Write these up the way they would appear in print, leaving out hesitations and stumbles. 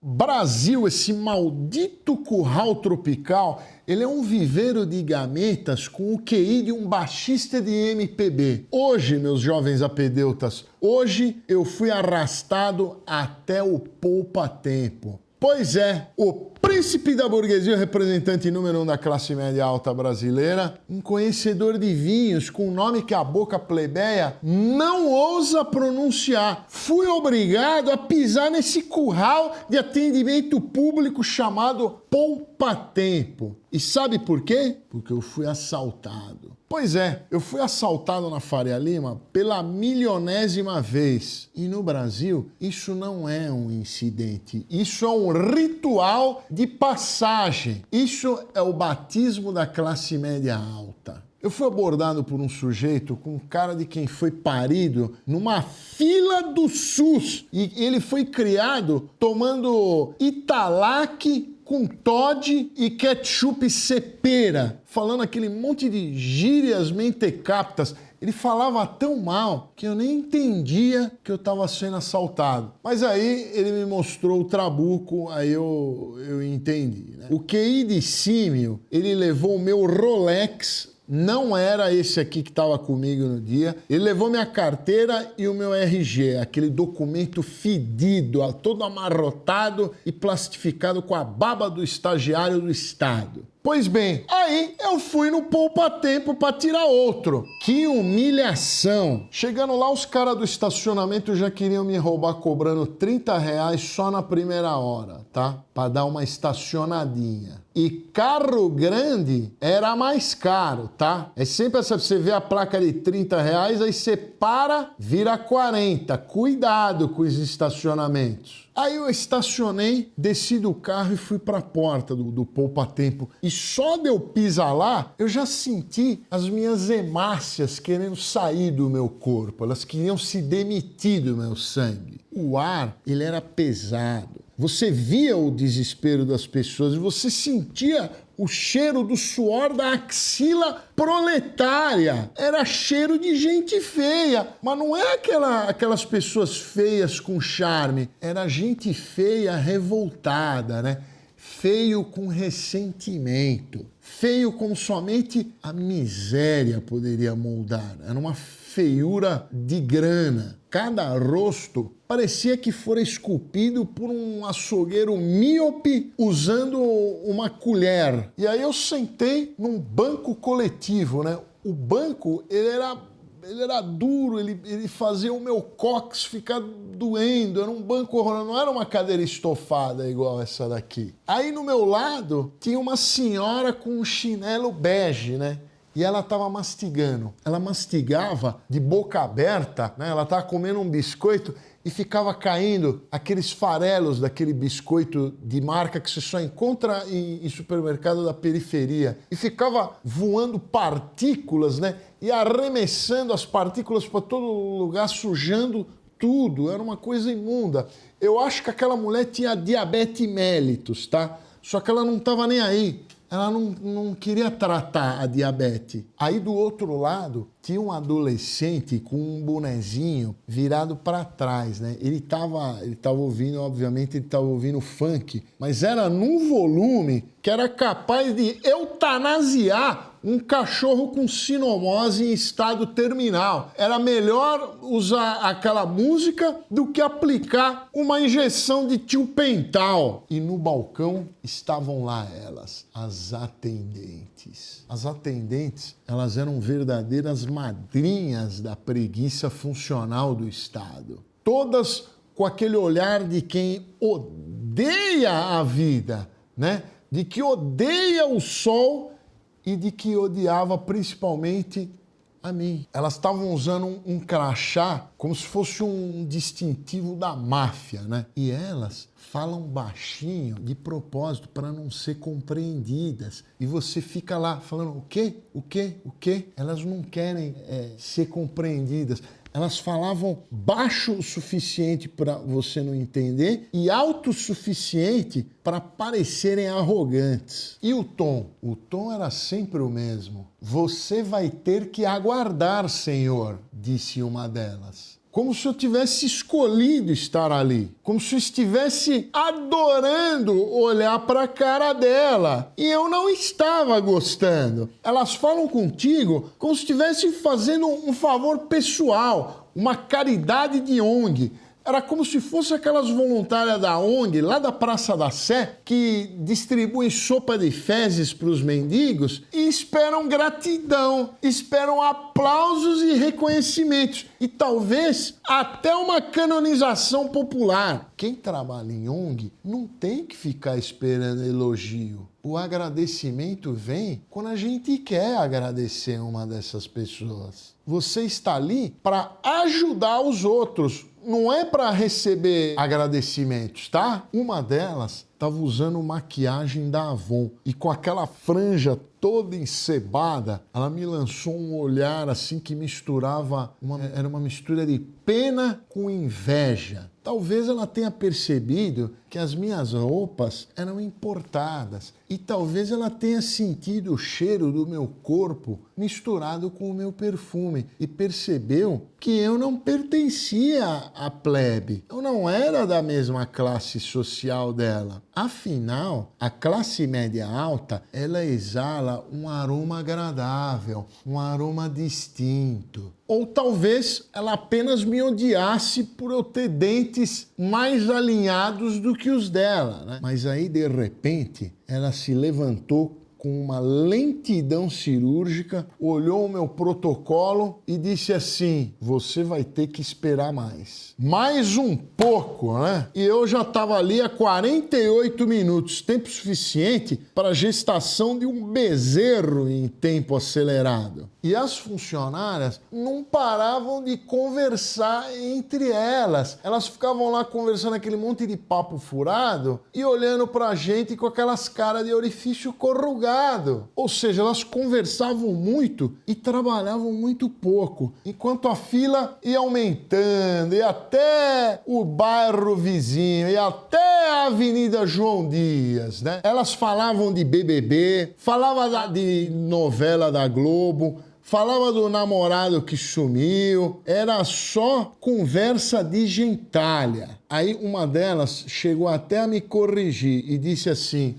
Brasil, esse maldito curral tropical, ele é um viveiro de gametas com o QI de um baixista de MPB. Hoje, meus jovens apedeutas, hoje eu fui arrastado até o poupa-tempo. Pois é, o príncipe da burguesia, o representante número 1 da classe média alta brasileira, um conhecedor de vinhos com um nome que a boca plebeia não ousa pronunciar. Fui obrigado a pisar nesse curral de atendimento público chamado poupa-tempo. E sabe por quê? Porque eu fui assaltado. Pois é, eu fui assaltado na Faria Lima pela milionésima vez. E no Brasil, isso não é um incidente. Isso é um ritual de passagem. Isso é o batismo da classe média alta. Eu fui abordado por um sujeito com cara de quem foi parido numa fila do SUS. E ele foi criado tomando Italac com Toddy e ketchup cepera, falando aquele monte de gírias mentecaptas. Ele falava tão mal que eu nem entendia que eu estava sendo assaltado. Mas aí ele me mostrou o trabuco, aí eu entendi, né? O QI de símio, ele levou o meu Rolex. Não era esse aqui que estava comigo no dia. Ele levou minha carteira e o meu RG, aquele documento fedido, todo amarrotado e plastificado com a baba do estagiário do Estado. Pois bem, aí eu fui no poupa-tempo para tirar outro. Que humilhação! Chegando lá, os caras do estacionamento já queriam me roubar cobrando R$30 só na primeira hora, tá? Para dar uma estacionadinha. E carro grande era mais caro, tá? É sempre essa, você vê a placa de R$30, aí você para, vira 40. Cuidado com os estacionamentos. Aí eu estacionei, desci do carro e fui para a porta do poupa-tempo. E só de eu pisar lá, eu já senti as minhas hemácias querendo sair do meu corpo. Elas queriam se demitir do meu sangue. O ar, ele era pesado. Você via o desespero das pessoas e você sentia o cheiro do suor da axila proletária. Era cheiro de gente feia, mas não é aquelas pessoas feias com charme. Era gente feia revoltada, né? Feio com ressentimento. Feio como somente a miséria poderia moldar. Era uma feiura de grana. Cada rosto parecia que fora esculpido por um açougueiro míope usando uma colher. E aí eu sentei num banco coletivo, né? O banco, ele era duro, ele fazia o meu cóccix ficar doendo. Era um banco horroroso, não era uma cadeira estofada igual essa daqui. Aí no meu lado tinha uma senhora com um chinelo bege, né? E ela estava mastigando. Ela mastigava de boca aberta, né? Ela estava comendo um biscoito e ficava caindo aqueles farelos daquele biscoito de marca que você só encontra em supermercado da periferia. E ficava voando partículas, né? E arremessando as partículas para todo lugar, sujando tudo. Era uma coisa imunda. Eu acho que aquela mulher tinha diabetes mellitus, tá? Só que ela não estava nem aí. Ela não queria tratar a diabetes. Aí do outro lado tinha um adolescente com um bonezinho virado para trás, né? Ele tava ouvindo, obviamente, ele tava ouvindo funk, mas era num volume que era capaz de eutanasiar um cachorro com sinomose em estado terminal. Era melhor usar aquela música do que aplicar uma injeção de tiopental. E no balcão estavam lá elas, as atendentes. As atendentes, elas eram verdadeiras madrinhas da preguiça funcional do Estado. Todas com aquele olhar de quem odeia a vida, né? De que odeia o sol e de que odiava principalmente a mim. Elas estavam usando um crachá como se fosse um distintivo da máfia, né? E elas falam baixinho de propósito para não ser compreendidas. E você fica lá falando o quê? O quê? O quê? Elas não querem ser compreendidas. Elas falavam baixo o suficiente para você não entender e alto o suficiente para parecerem arrogantes. E o tom? O tom era sempre o mesmo. Você vai ter que aguardar, senhor, disse uma delas. como se eu tivesse escolhido estar ali, como se eu estivesse adorando olhar para a cara dela e eu não estava gostando. Elas falam contigo como se estivesse fazendo um favor pessoal, uma caridade de ONG. Era como se fosse aquelas voluntárias da ONG, lá da Praça da Sé, que distribuem sopa de fezes para os mendigos e esperam gratidão, esperam aplausos e reconhecimentos. E talvez até uma canonização popular. Quem trabalha em ONG não tem que ficar esperando elogio. O agradecimento vem quando a gente quer agradecer uma dessas pessoas. Você está ali para ajudar os outros. Não é para receber agradecimentos, tá? Uma delas estava usando maquiagem da Avon e com aquela franja toda encebada, ela me lançou um olhar assim que misturava, era uma mistura de pena com inveja. Talvez ela tenha percebido que as minhas roupas eram importadas e talvez ela tenha sentido o cheiro do meu corpo misturado com o meu perfume e percebeu que eu não pertencia à plebe. Eu não era da mesma classe social dela. Afinal, a classe média alta, ela exala um aroma agradável, um aroma distinto. Ou talvez ela apenas me odiasse por eu ter dentes mais alinhados do que os dela, né? Mas aí, de repente, ela se levantou com uma lentidão cirúrgica, olhou o meu protocolo e disse assim: você vai ter que esperar mais. Mais um pouco, né? E eu já estava ali há 48 minutos, tempo suficiente para a gestação de um bezerro em tempo acelerado. E as funcionárias não paravam de conversar entre elas. Elas ficavam lá conversando aquele monte de papo furado e olhando pra gente com aquelas caras de orifício corrugado. Ou seja, elas conversavam muito e trabalhavam muito pouco, enquanto a fila ia aumentando, e até o bairro vizinho, e até a Avenida João Dias, né? Elas falavam de BBB, falavam de novela da Globo, falava do namorado que sumiu, era só conversa de gentalha. Aí uma delas chegou até a me corrigir e disse assim: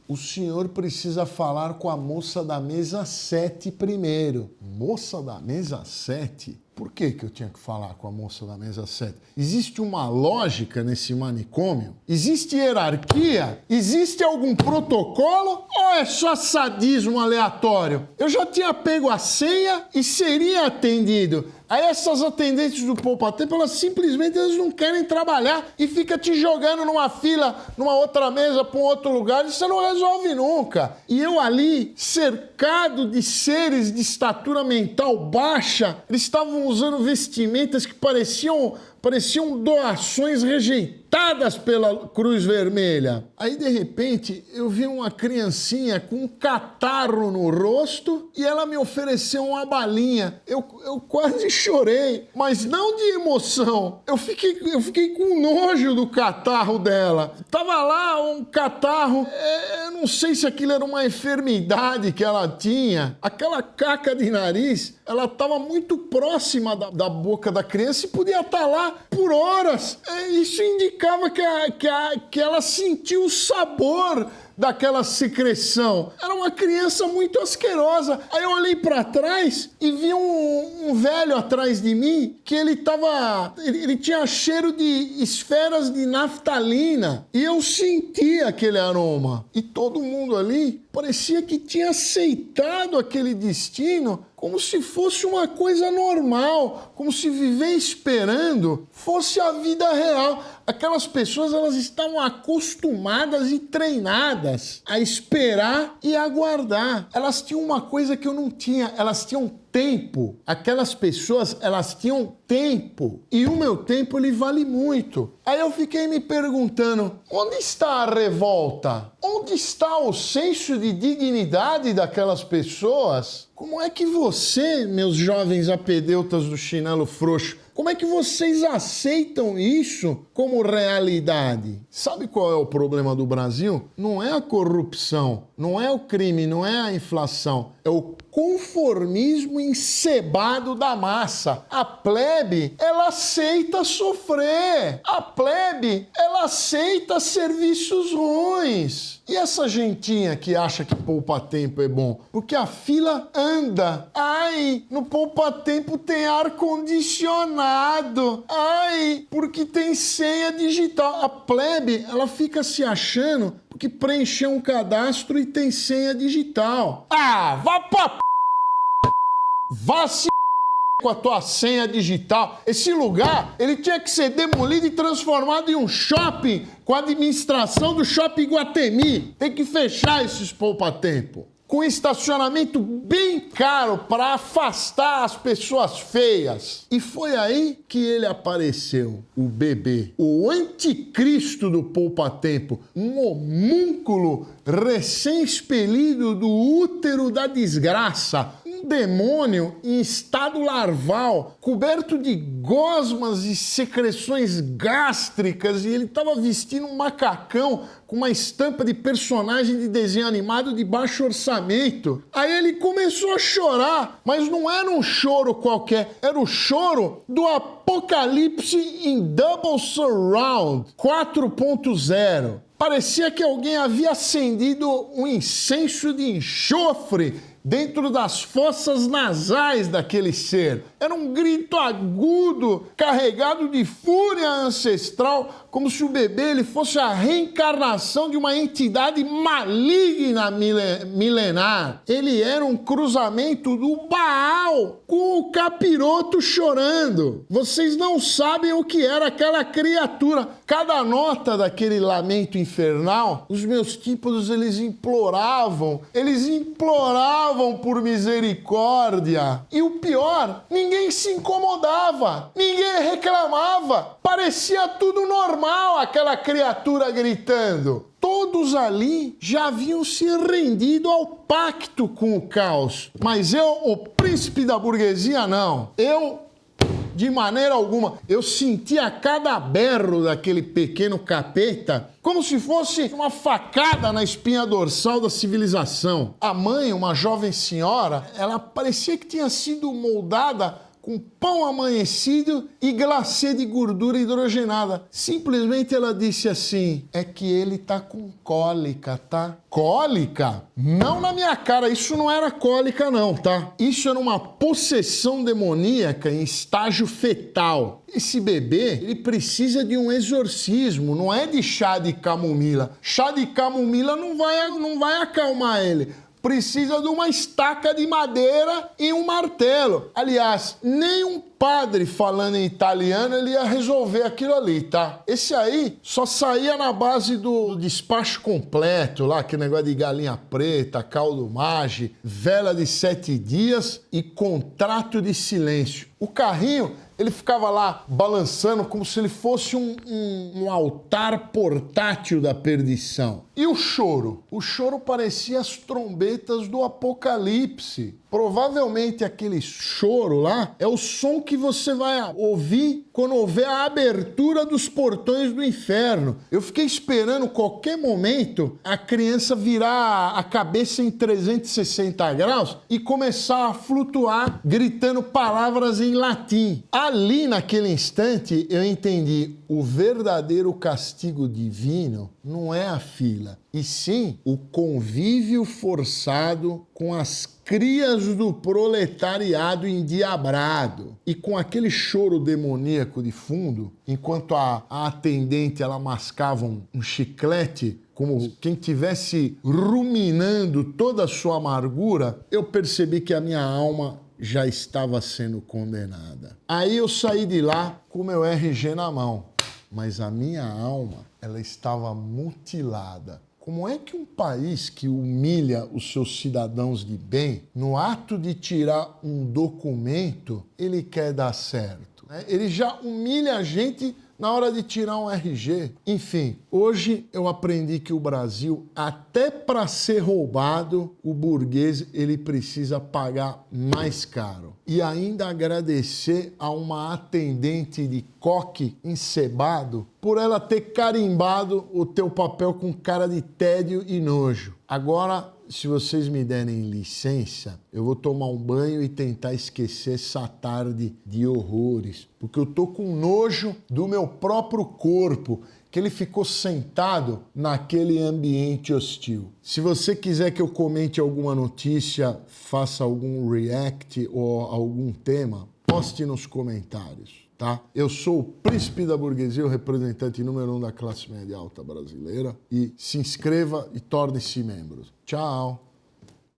o senhor precisa falar com a moça da mesa 7 primeiro. Moça da mesa 7? Por que eu tinha que falar com a moça da mesa 7? Existe uma lógica nesse manicômio? Existe hierarquia? Existe algum protocolo? Ou é só sadismo aleatório? Eu já tinha pego a senha e seria atendido. Aí essas atendentes do Poupa Tempo, elas simplesmente não querem trabalhar e fica te jogando numa fila, numa outra mesa, para um outro lugar, e você não resolve nunca. E eu ali, cercado de seres de estatura mental baixa, eles estavam usando vestimentas que pareciam doações rejeitadas pela Cruz Vermelha. Aí, de repente, eu vi uma criancinha com um catarro no rosto e ela me ofereceu uma balinha. Eu quase chorei, mas não de emoção. Eu fiquei com nojo do catarro dela. Tava lá um catarro, eu não sei se aquilo era uma enfermidade que ela tinha. Aquela caca de nariz, ela estava muito próxima da boca da criança e podia estar lá por horas. Isso indicava que ela sentiu o sabor daquela secreção. Era uma criança muito asquerosa. Aí eu olhei para trás e vi um velho atrás de mim que ele tinha cheiro de esferas de naftalina. E eu senti aquele aroma. E todo mundo ali parecia que tinha aceitado aquele destino como se fosse uma coisa normal, como se viver esperando fosse a vida real. Aquelas pessoas, elas estavam acostumadas e treinadas a esperar e aguardar. Elas tinham uma coisa que eu não tinha, elas tinham tempo. Aquelas pessoas, elas tinham tempo. E o meu tempo, ele vale muito. Aí eu fiquei me perguntando, onde está a revolta? Onde está o senso de dignidade daquelas pessoas? Como é que você, meus jovens apedeutas do chinelo frouxo, Como é que vocês aceitam isso como realidade? Sabe qual é o problema do Brasil? Não é a corrupção, não é o crime, não é a inflação, é o conformismo encebado da massa. A plebe, ela aceita sofrer. A plebe, ela aceita serviços ruins. E essa gentinha que acha que poupa-tempo é bom? Porque a fila anda. Ai, no poupa-tempo tem ar-condicionado. Ai, porque tem senha digital. A plebe, ela fica se achando porque preencheu um cadastro e tem senha digital. Ah, vá pra vá se com a tua senha digital. Esse lugar, ele tinha que ser demolido e transformado em um shopping com a administração do Shopping Iguatemi. Tem que fechar esses poupa-tempo. Com estacionamento bem caro para afastar as pessoas feias. E foi aí que ele apareceu, o bebê, o anticristo do poupa-tempo, um homúnculo recém-expelido do útero da desgraça, um demônio em estado larval, coberto de gosmas e secreções gástricas, e ele estava vestindo um macacão com uma estampa de personagem de desenho animado de baixo orçamento. Aí ele começou a chorar, mas não era um choro qualquer, era o choro do Apocalipse em Double Surround 4.0. Parecia que alguém havia acendido um incenso de enxofre dentro das fossas nasais daquele ser. Era um grito agudo, carregado de fúria ancestral, como se o bebê ele fosse a reencarnação de uma entidade maligna milenar. Ele era um cruzamento do Baal com o capiroto chorando. Vocês não sabem o que era aquela criatura. Cada nota daquele lamento infernal, os meus tímpanos eles imploravam por misericórdia. E o pior, ninguém se incomodava, ninguém reclamava. Parecia tudo normal, aquela criatura gritando. Todos ali já haviam se rendido ao pacto com o caos. Mas eu, o príncipe da burguesia, não. De maneira alguma, eu sentia cada berro daquele pequeno capeta como se fosse uma facada na espinha dorsal da civilização. A mãe, uma jovem senhora, ela parecia que tinha sido moldada com pão amanhecido e glacê de gordura hidrogenada. Simplesmente ela disse assim, é que ele tá com cólica, tá? Cólica? Não na minha cara, isso não era cólica não, tá? Isso era uma possessão demoníaca em estágio fetal. Esse bebê, ele precisa de um exorcismo, não é de chá de camomila. Chá de camomila não vai acalmar ele. Precisa de uma estaca de madeira e um martelo. Aliás, nem um padre falando em italiano ele ia resolver aquilo ali, tá? Esse aí só saía na base do despacho completo, lá, aquele negócio de galinha preta, caldo mage, vela de 7 dias e contrato de silêncio. O carrinho, ele ficava lá balançando como se ele fosse um altar portátil da perdição. E o choro? O choro parecia as trombetas do Apocalipse. Provavelmente aquele choro lá é o som que você vai ouvir quando houver a abertura dos portões do inferno. Eu fiquei esperando qualquer momento a criança virar a cabeça em 360 graus e começar a flutuar gritando palavras em latim. Ali naquele instante eu entendi o verdadeiro castigo divino não é a fila, e sim o convívio forçado com as crias do proletariado endiabrado. E com aquele choro demoníaco de fundo, enquanto a atendente ela mascava um chiclete, como quem estivesse ruminando toda a sua amargura, eu percebi que a minha alma já estava sendo condenada. Aí eu saí de lá com meu RG na mão, mas a minha alma, ela estava mutilada. Como é que um país que humilha os seus cidadãos de bem, no ato de tirar um documento, ele quer dar certo? Ele já humilha a gente na hora de tirar um RG. Enfim, hoje eu aprendi que o Brasil, até para ser roubado, o burguês ele precisa pagar mais caro. E ainda agradecer a uma atendente de coque encebado por ela ter carimbado o teu papel com cara de tédio e nojo. Agora, se vocês me derem licença, eu vou tomar um banho e tentar esquecer essa tarde de horrores, porque eu tô com nojo do meu próprio corpo, que ele ficou sentado naquele ambiente hostil. Se você quiser que eu comente alguma notícia, faça algum react ou algum tema, poste nos comentários. Tá? Eu sou o príncipe da burguesia, o representante número 1 da classe média alta brasileira. E se inscreva e torne-se membro. Tchau!